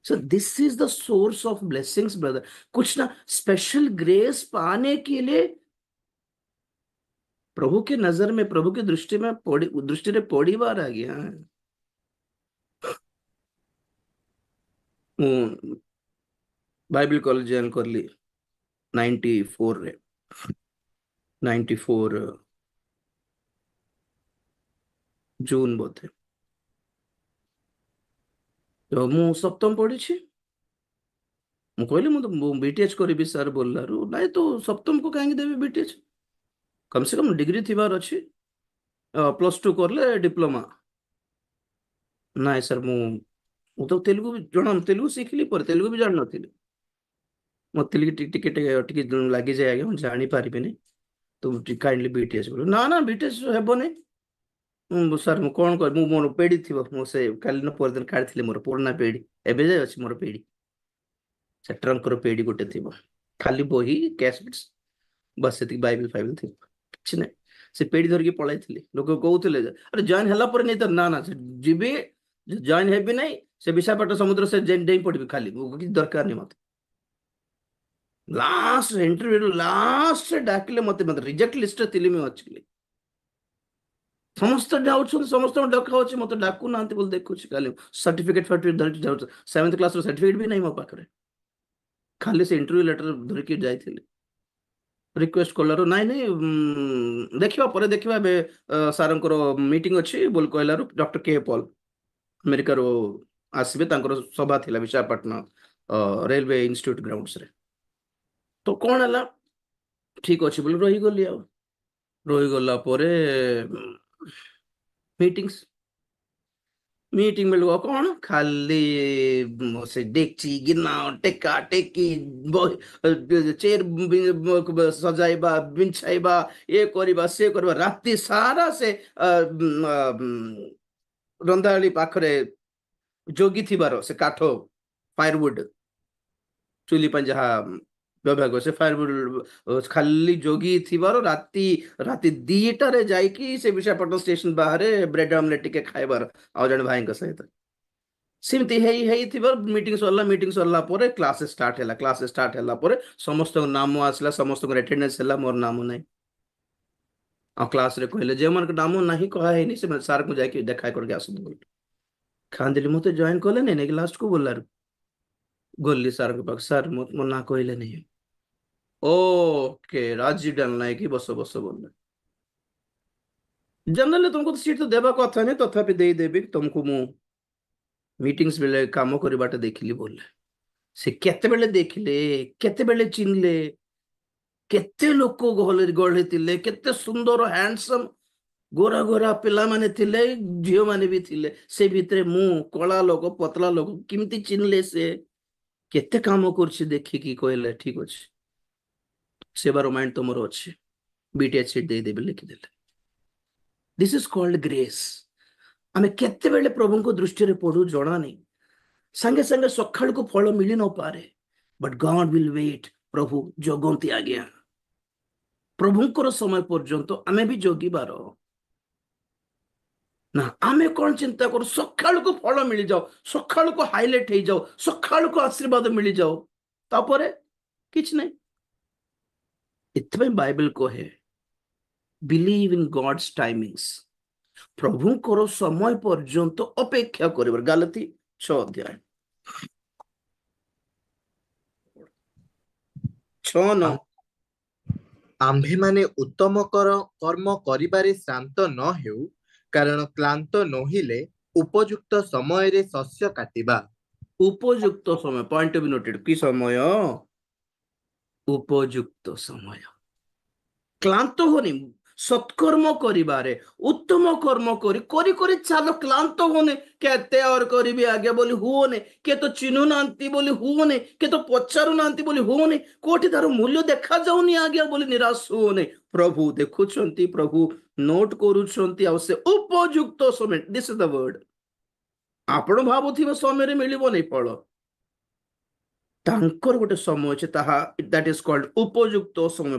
So this is the source of blessings, brother. कुछ ना special grace पाने के लिए प्रभु के नजर में, प्रभु की दृष्टि में दृष्टि रे पड़ी बार आ गया। ମୁଁ ବାଇବେଲ କଲେଜ ଜଏନ୍ କରଲି 94 ରେ, 94 ଜୁନ ବୋଧେ। ତ ମୁଁ ସପ୍ତମ ପଢିଛି। ମୁଁ କହିଲି ମୁଁ ବିଟିଏଚ୍ କରିବି ସାର୍ ବୋଲିଲାରୁ, ନାଇଁ ତୁ ସପ୍ତମକୁ କାହିଁକି ଦେବି ବିଟିଏଚ୍, କମ ସେ କମ ଡିଗ୍ରୀ ଥିବାର ଅଛି, +2 କରଲେ ଡିପ୍ଲୋମା। ନାଇଁ ସାର୍ ମୁଁ ତ ତେଲୁଗୁ ତେଲୁଗୁ ଶିଖିଲି, ପରେ ତେଲୁଗୁ ବି ଜାଣିନଥିଲି। ମୋ ତେଲୁଗୁ ଟିକେ ଟିକେ ଲାଗିଯାଏ ଆଜ୍ଞା, ମୁଁ ଜାଣିପାରିବିନି, ତ କାଇଣ୍ଡଲି ବିଟିଏଚ୍ କର। ନା ନା ବିଟିଏଚ୍ ହେବନି ସାର୍, ମୁଁ କ'ଣ କରିବି, ମୋର ପେଡ଼ି ଥିବ, ମୁଁ ସେ କାଲିନ ପରଦିନ କାଢ଼ିଥିଲି ମୋର ପୁରୁଣା ପେଡ଼ି, ଏବେ ଯାଏ ଅଛି ମୋର ପେଡ଼ି। ସେ ଟ୍ରଙ୍କର ପେଡ଼ି ଗୋଟେ ଥିବ, ଖାଲି ବହି କ୍ୟାସେଟ୍ସ ବାସ୍ ସେତିକି, ବାଇବେଲ ଫାଇବେଲ ଥିବ, କିଛି ନାହିଁ। ସେ ପେଡ଼ି ଧରିକି ପଳାଇଥିଲି, ଲୋକ କହୁଥିଲେ ଆରେ ଜଏନ୍ ହେଲା ପରେ ନେଇ ତ, ନା ନା ସେ ଯିବି, ଜଏନ୍ ହେବି ନାହିଁ, ସେ ବିଶାଖାପାଟଣା ସମୁଦ୍ର ସେ ଡେଇଁ ପଡ଼ିବି, ଖାଲି କିଛି ଦରକାର ନାହିଁ ମତେ। ଲାଷ୍ଟ ଇଣ୍ଟରଭ୍ୟୁ ଲାଷ୍ଟ ଡାକିଲେ ମତେ ରିଜେକ୍ଟ ଲିଷ୍ଟରେ ଥିଲି ମୁଁ ଅଛି। ସମସ୍ତେ ଯାଉଛନ୍ତି, ସମସ୍ତଙ୍କୁ ଡକା ହଉଛି, ମତେ ଡାକୁନାହାନ୍ତି ବୋଲି ଦେଖୁଛି। ଖାଲି ସାର୍ଟିଫିକେଟ ଧରିକି ଯାଉଛି, 7th କ୍ଲାସର ସାର୍ଟିଫିକେଟ ବି ନାହିଁ ମୋ ପାଖରେ, ଖାଲି ସେ ଇଣ୍ଟରଭ୍ୟୁ ଲେଟର ଧରିକି ଯାଇଥିଲି। ରିକ୍ୱେଷ୍ଟ କଲାରୁ ନାଇଁ ନାଇଁ ଦେଖିବା ପରେ ଦେଖିବା, ଏବେ ସାର୍ଙ୍କର ମିଟିଂ ଅଛି ବୋଲି କହିଲାରୁ ଡକ୍ଟର କେ ପଲ୍ ଆମେରିକାରୁ ଆସିବେ, ତାଙ୍କର ସଭା ଥିଲା ବିଶାଖାପାଟଣା ରେଲୱେ ଇନଷ୍ଟିଚ୍ୟୁଟ ଗ୍ରାଉଣ୍ଡସରେ। ତ କ'ଣ ହେଲା, ଠିକ ଅଛି ବୋଲି ରହିଗଲି। ଆଉ ରହିଗଲା ପରେ ମିଟିଂ ମିଳିବ କ'ଣ, ଖାଲି ସେ ଡେକ୍ଚି ଗିନା ଟେକା ଟେକି ଚେୟାର ସଜାଇବା, ବିଞ୍ଛାଇବା, ଏ କରିବା ସେ କରିବା, ରାତି ସାରା ସେ ରନ୍ଧାଳି ପାଖରେ ଜଗିଥିବାର, ସେ କାଠ ଫାୟାରଉଡ୍ ଚୁଲି ପାଇଁ ଯାହା ବ୍ୟବହାର ସେ ଫାୟାରଉଡ୍ ଖାଲି ଜଗିଥିବାର, ରାତି 2ଟାରେ ଯାଇକି ସେ ବିଶାଖାପଟ୍ଟନମ ଷ୍ଟେସନ ବାହାରେ ବ୍ରେଡ୍ ଆମଲେଟ୍ ଟିକେ ଖାଇବାର ଆଉ ଜଣେ ଭାଇଙ୍କ ସହିତ। ସେମିତି ହେଇଥିବ। ମିଟିଂ ସରିଲା ପରେ କ୍ଲାସ ଷ୍ଟାର୍ଟ ହେଲା। କ୍ଲାସ ଷ୍ଟାର୍ଟ ହେଲା ପରେ ସମସ୍ତଙ୍କ ନାମ ଆସିଲା, ସମସ୍ତଙ୍କର ଆଟେଣ୍ଡାନ୍ସ ହେଲା, ମୋର ନାମ ନାହିଁ। ଆଉ କ୍ଲାସରେ କହିଲେ ଯେଉଁମାନଙ୍କ ନାମ ନାହିଁ କୁହା ହେଇନି ସେମାନେ ସାର୍ଙ୍କୁ ଯାଇକି ଦେଖା କରିକି ଆସନ୍ତୁ ବୋଲି। ଖାନ୍ଦିଲି, ମତେ ଜଏନ୍ କଲେନି ନାଇଁ ଲାଷ୍ଟକୁ ବୋଲାରୁ ଗଲି ସାର୍ଙ୍କ ପାଖ, ସାର୍ ମୋ ନାଁ କହିଲେ ନାହିଁ। ଓକେ ରାଜି ଡାଲ ନାଇଁ କି ବସ ବସ ବୋଲେ, ଜେନେରାଲି ତୁମକୁ ସିଟ୍ ତ ଦେବା କଥା ନାହିଁ, ତଥାପି ଦେଇଦେବି ତୁମକୁ। ମୁଁ ମିଟିଂସ୍ ବେଳେ କାମ କରିବାଟା ଦେଖିଲି ବୋଲେ, ସେ କେତେବେଳେ ଦେଖିଲେ, କେତେବେଳେ ଚିହ୍ନିଲେ, କେତେ ଲୋକ ଗହଳି ଥିଲେ, କେତେ ସୁନ୍ଦର ହ୍ୟାଣ୍ଡସମ୍ ଗୋରା ଗୋରା ପିଲାମାନେ ଥିଲେ, ଝିଅମାନେ ବି ଥିଲେ। ସେ ଭିତରେ ମୁଁ କଳା ଲୋକ, ପତଳା ଲୋକ, କେମିତି ଚିହ୍ନିଲେ, ସେ କେତେ କାମ କରୁଛି ଦେଖିକି କହିଲେ ଠିକ ଅଛି, ସେବାର ମାଇଣ୍ଡ ତମର ଅଛି, ବିଟିଏଚ୍ ସିଟ୍ ଦେଇଦେବେ ଲେଖିଦେଲେ। This is called grace. ଆମେ କେତେବେଳେ ପ୍ରଭୁଙ୍କ ଦୃଷ୍ଟିରେ ପଡୁ ଜଣା ନାହିଁ। ସାଙ୍ଗେ ସାଙ୍ଗେ ସକାଳକୁ ଫଳ ମିଳି ନପାରେ, ବଟ୍ ଗଡ୍ ୱିଲ୍ ୱେଟ୍। ପ୍ରଭୁ ଜଗନ୍ତି ଆଜ୍ଞା, ପ୍ରଭୁଙ୍କର ସମୟ ପର୍ଯ୍ୟନ୍ତ ଆମେ ବି ଜଗିବାର ନା। ଆମେ କ'ଣ ଚିନ୍ତା କରୁ, ସକାଳକୁ ଫଳ ମିଳିଯାଉ, ସକାଳକୁ ହାଇଲାଇଟ୍ ହେଇଯାଉ, ସକାଳକୁ ଆଶୀର୍ବାଦ ମିଳିଯାଉ, ତାପରେ କିଛି ନାହିଁ। ଏଥିପାଇଁ ବାଇବେଲ କହେ ବିଲିଭ୍ ଇନ୍ ଗଡ୍ସ ଟାଇମିଂସ୍, ପ୍ରଭୁଙ୍କର ସମୟ ପର୍ଯ୍ୟନ୍ତ ଅପେକ୍ଷା କରିବାର। ଗାଲାତି 6:6-9। ଆମ୍ଭେମାନେ ଉତ୍ତମ କର୍ମ କରିବାରେ ଶ୍ରାନ୍ତ ନ ହେଉ, କାରଣ କ୍ଳାନ୍ତ ନୋହିଲେ ଉପଯୁକ୍ତ ସମୟରେ ଶସ୍ୟ କାଟିବା। ଉପଯୁକ୍ତ ସମୟ, ପଏଣ୍ଟ ଟୁ ବି ନୋଟେଡ୍। କି ସମୟ? ଉପଯୁକ୍ତ ସମୟ। କ୍ଳାନ୍ତ ହୋନି ସତ୍କର୍ମ କରିବାରେ, ଉତ୍ତମ କର୍ମ କରି ଚାଲ, କ୍ଳାନ୍ତ ହୋନେ। କେତେ और କରିବି ଆଜ୍ଞା ବୋଲି ହୁଅନି, କେ ତ ଚିହ୍ନୁ ନାହାନ୍ତି ବୋଲି ହୁଅନି, କେ ତ ପଚାରୁ ନାହାନ୍ତି ବୋଲି ହୁଅନି, କୋଉଠି ତାର ମୂଲ୍ୟ ଦେଖାଯାଉନି ଆଜ୍ଞା ବୋଲି ନିରାଶ ହୁଅନି। ପ୍ରଭୁ ଦେଖୁଛନ୍ତି, ପ୍ରଭୁ ନୋଟ କରୁଛନ୍ତି, ଆଉ ସେ ଉପଯୁକ୍ତ ସମୟ, ଦିସ୍ ଇଜ ଦ ୱାର୍ଡ। ଆପଣ ଭାବୁଥିବେ ସମୟରେ ମିଳିବନି ଫଳ, ତାଙ୍କର ଗୋଟେ ସମୟ ଅଛି, ତାହା ଦ୍ୟାଟ୍ ଇଜ କଲ୍ଡ ଉପଯୁକ୍ତ ସମୟ।